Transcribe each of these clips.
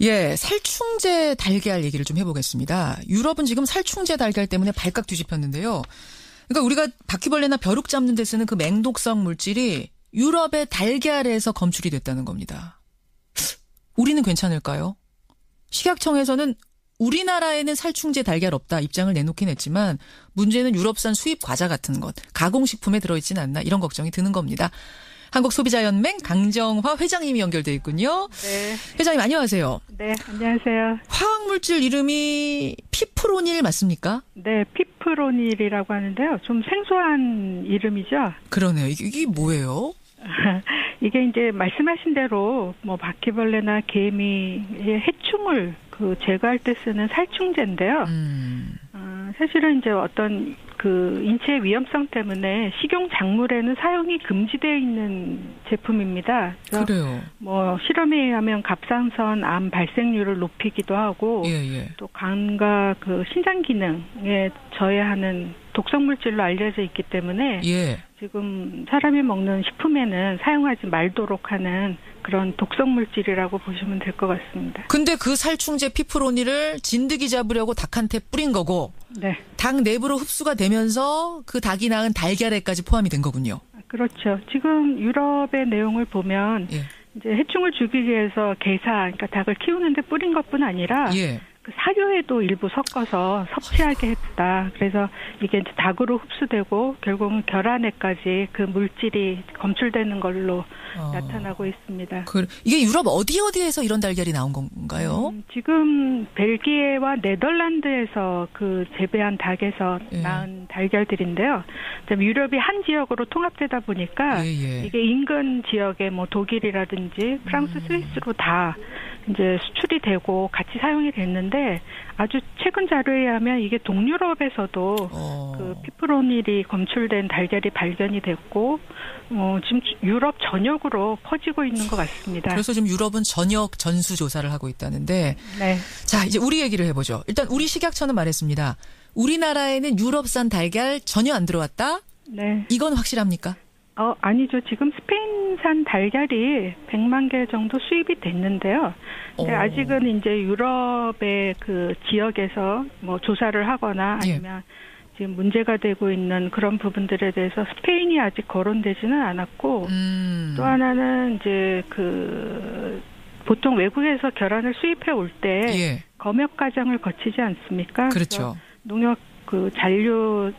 예, 살충제 달걀 얘기를 좀 해보겠습니다. 유럽은 지금 살충제 달걀 때문에 발칵 뒤집혔는데요. 그러니까 우리가 바퀴벌레나 벼룩 잡는 데 쓰는 그 맹독성 물질이 유럽의 달걀에서 검출이 됐다는 겁니다. 우리는 괜찮을까요? 식약청에서는 우리나라에는 살충제 달걀 없다 입장을 내놓긴 했지만 문제는 유럽산 수입 과자 같은 것, 가공식품에 들어있진 않나 이런 걱정이 드는 겁니다. 한국소비자연맹 강정화 회장님이 연결돼 있군요. 네. 회장님 안녕하세요. 네, 안녕하세요. 화학물질 이름이 피프로닐 맞습니까? 네, 피프로닐이라고 하는데요. 좀 생소한 이름이죠. 그러네요. 이게 뭐예요? 이게 이제 말씀하신 대로 뭐 바퀴벌레나 개미의 해충을 제거할 때 쓰는 살충제인데요. 사실은 이제 어떤 그 인체의 위험성 때문에 식용 작물에는 사용이 금지되어 있는 제품입니다. 그래요. 뭐 실험에 의하면 갑상선 암 발생률을 높이기도 하고 또 간과 그 신장 기능에 저해하는 독성 물질로 알려져 있기 때문에 지금 사람이 먹는 식품에는 사용하지 말도록 하는 그런 독성 물질이라고 보시면 될 것 같습니다. 근데 그 살충제 피프로닐을 진드기 잡으려고 닭한테 뿌린 거고 네. 닭 내부로 흡수가 되면서 그 닭이 낳은 달걀에까지 포함이 된 거군요. 그렇죠. 지금 유럽의 내용을 보면 이제 해충을 죽이기 위해서 게사, 그러니까 닭을 키우는데 뿌린 것뿐 아니라 그 사료에도 일부 섞어서 섭취하게 했다. 그래서 이게 이제 닭으로 흡수되고 결국은 결안에까지 그 물질이 검출되는 걸로 나타나고 있습니다. 이게 유럽 어디에서 이런 달걀이 나온 건가요? 지금 벨기에와 네덜란드에서 그 재배한 닭에서 낳은 달걀들인데요. 유럽이 한 지역으로 통합되다 보니까 이게 인근 지역에 뭐 독일이라든지 프랑스, 스위스로 다 이제 수출이 되고 같이 사용이 됐는데 아주 최근 자료에 의하면 이게 동유럽에서도 그 피프로닐이 검출된 달걀이 발견이 됐고 지금 유럽 전역으로 퍼지고 있는 것 같습니다. 그래서 지금 유럽은 전역 전수 조사를 하고 있다는데 자 이제 우리 얘기를 해보죠. 일단 우리 식약처는 말했습니다. 우리나라에는 유럽산 달걀 전혀 안 들어왔다? 네. 이건 확실합니까? 아니죠. 지금 스페인산 달걀이 100만 개 정도 수입이 됐는데요. 근데 아직은 이제 유럽의 그 지역에서 뭐 조사를 하거나 아니면 지금 문제가 되고 있는 그런 부분들에 대해서 스페인이 아직 거론되지는 않았고 또 하나는 이제 그 보통 외국에서 결안을 수입해 올 때 검역 과정을 거치지 않습니까? 그렇죠. 농협 그 잔류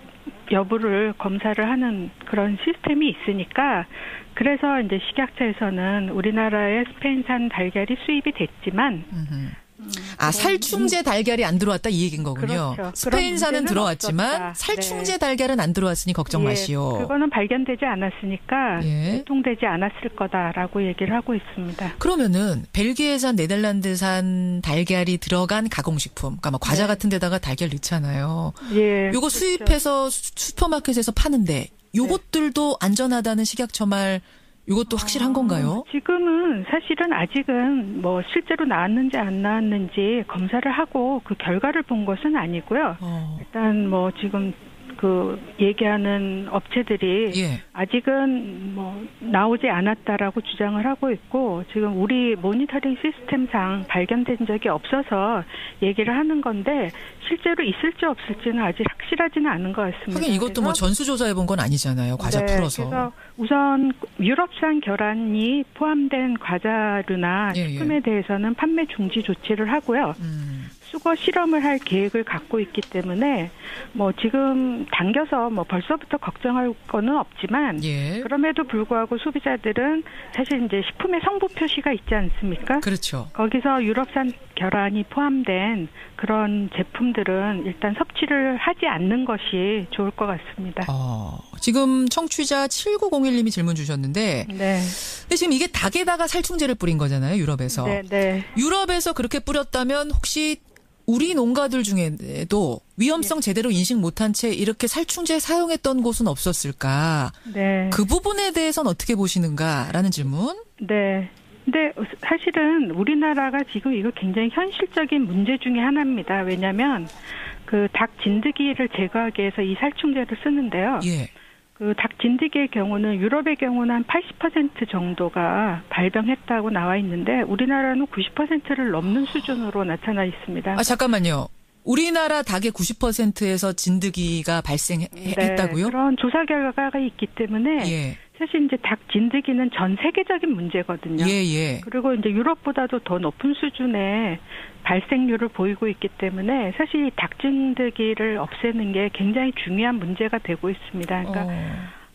여부를 검사를 하는 그런 시스템이 있으니까 그래서 이제 식약처에서는 우리나라의 스페인산 달걀이 수입이 됐지만 살충제 달걀이 안 들어왔다 이 얘기인 거군요. 그렇죠. 스페인산은 들어왔지만 살충제 달걀은 안 들어왔으니 걱정 마시오. 그거는 발견되지 않았으니까 유통되지 않았을 거다라고 얘기를 하고 있습니다. 그러면은 벨기에산, 네덜란드산 달걀이 들어간 가공식품, 그러니까 막 과자 같은 데다가 달걀 넣잖아요. 요거 그렇죠. 수입해서 슈퍼마켓에서 파는데 요것들도 안전하다는 식약처 말 이것도 확실한 건가요? 지금은 사실은 아직은 뭐 실제로 나왔는지 안 나왔는지 검사를 하고 그 결과를 본 것은 아니고요. 일단 뭐 지금 그 얘기하는 업체들이 아직은 뭐 나오지 않았다라고 주장을 하고 있고 지금 우리 모니터링 시스템상 발견된 적이 없어서 얘기를 하는 건데 실제로 있을지 없을지는 아직 확실하지는 않은 것 같습니다. 하긴 이것도 뭐 전수조사해 본 건 아니잖아요. 과자 풀어서. 그래서 우선 유럽산 결안이 포함된 과자류나 식품에 대해서는 판매 중지 조치를 하고요. 수거 실험을 할 계획을 갖고 있기 때문에 뭐 지금 당겨서 뭐 벌써부터 걱정할 거는 없지만 그럼에도 불구하고 소비자들은 사실 이제 식품의 성분 표시가 있지 않습니까? 그렇죠. 거기서 유럽산 결안이 포함된 그런 제품들은 일단 섭취를 하지 않는 것이 좋을 것 같습니다. 지금 청취자 7901님이 질문 주셨는데 근데 지금 이게 닭에다가 살충제를 뿌린 거잖아요. 유럽에서. 유럽에서 그렇게 뿌렸다면 혹시 우리 농가들 중에도 위험성 제대로 인식 못한 채 이렇게 살충제 사용했던 곳은 없었을까? 그 부분에 대해서는 어떻게 보시는가라는 질문? 근데 사실은 우리나라가 지금 이거 굉장히 현실적인 문제 중에 하나입니다. 왜냐하면 그 닭 진드기를 제거하기 위해서 이 살충제를 쓰는데요. 그 닭 진드기의 경우는 유럽의 경우는 한 80% 정도가 발병했다고 나와 있는데 우리나라는 90%를 넘는 수준으로 나타나 있습니다. 잠깐만요. 우리나라 닭의 90%에서 진드기가 발생했다고요? 그런 조사 결과가 있기 때문에 예. 사실 이제 닭 진드기는 전 세계적인 문제거든요. 그리고 이제 유럽보다도 더 높은 수준의 발생률을 보이고 있기 때문에 사실 닭 진드기를 없애는 게 굉장히 중요한 문제가 되고 있습니다. 그러니까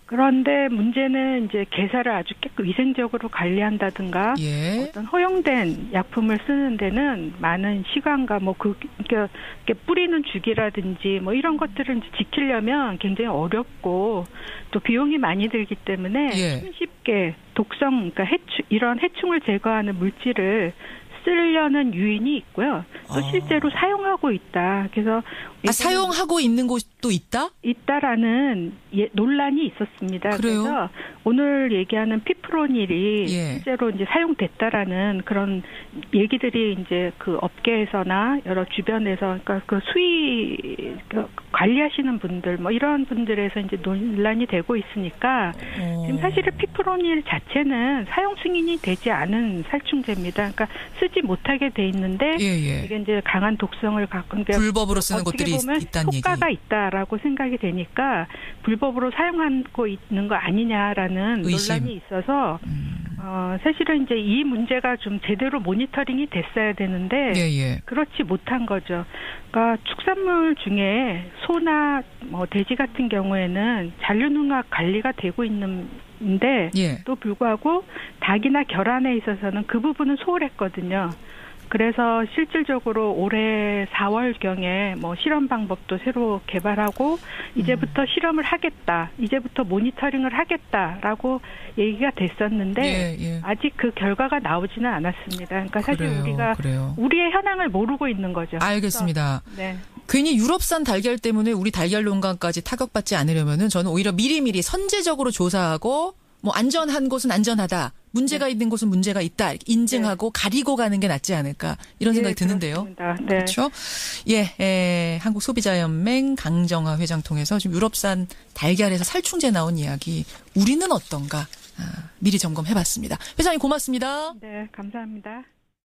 그런데 문제는 이제 개사를 아주 위생적으로 관리한다든가 어떤 허용된 약품을 쓰는 데는 많은 시간과 그러니까 뿌리는 주기라든지 이런 것들을 이제 지키려면 굉장히 어렵고 또 비용이 많이 들기 때문에 쉽게 독성, 그러니까 이런 해충을 제거하는 물질을 쓰려는 유인이 있고요. 또 실제로 사용하고 있다. 그래서 사용하고 있는 곳도 있다? 있다라는 논란이 있었습니다. 그래요? 그래서 오늘 얘기하는 피프로닐이 실제로 이제 사용됐다라는 그런 얘기들이 이제 그 업계에서나 여러 주변에서 그러니까 그 관리하시는 분들 이런 분들에서 이제 논란이 되고 있으니까 지금 사실은 피프로닐 자체는 사용 승인이 되지 않은 살충제입니다. 그러니까 쓰지 못하게 돼 있는데 이게 이제 강한 독성을 갖고 불법으로 쓰는 곳들이 있다는 얘기. 효과가 있다라고 생각이 되니까 불법으로 사용하고 있는 거 아니냐라는 논란이 있어서 사실은 이제 이 문제가 좀 제대로 모니터링이 됐어야 되는데 그렇지 못한 거죠. 그러니까 축산물 중에 소나 돼지 같은 경우에는 잔류농약 관리가 되고 있는데 또 불구하고 닭이나 결함에 있어서는 그 부분은 소홀했거든요. 그래서 실질적으로 올해 4월경에 실험 방법도 새로 개발하고 이제부터 실험을 하겠다. 이제부터 모니터링을 하겠다라고 얘기가 됐었는데 아직 그 결과가 나오지는 않았습니다. 그러니까 사실 우리가 우리의 현황을 모르고 있는 거죠. 알겠습니다. 괜히 유럽산 달걀 때문에 우리 달걀 농가까지 타격받지 않으려면은 저는 오히려 미리미리 선제적으로 조사하고 안전한 곳은 안전하다. 문제가 있는 곳은 문제가 있다. 인증하고 가리고 가는 게 낫지 않을까. 이런 생각이 드는데요. 그렇죠? 한국소비자연맹 강정화 회장 통해서 지금 유럽산 달걀에서 살충제 나온 이야기 우리는 어떤가 미리 점검해봤습니다. 회장님 고맙습니다. 네, 감사합니다.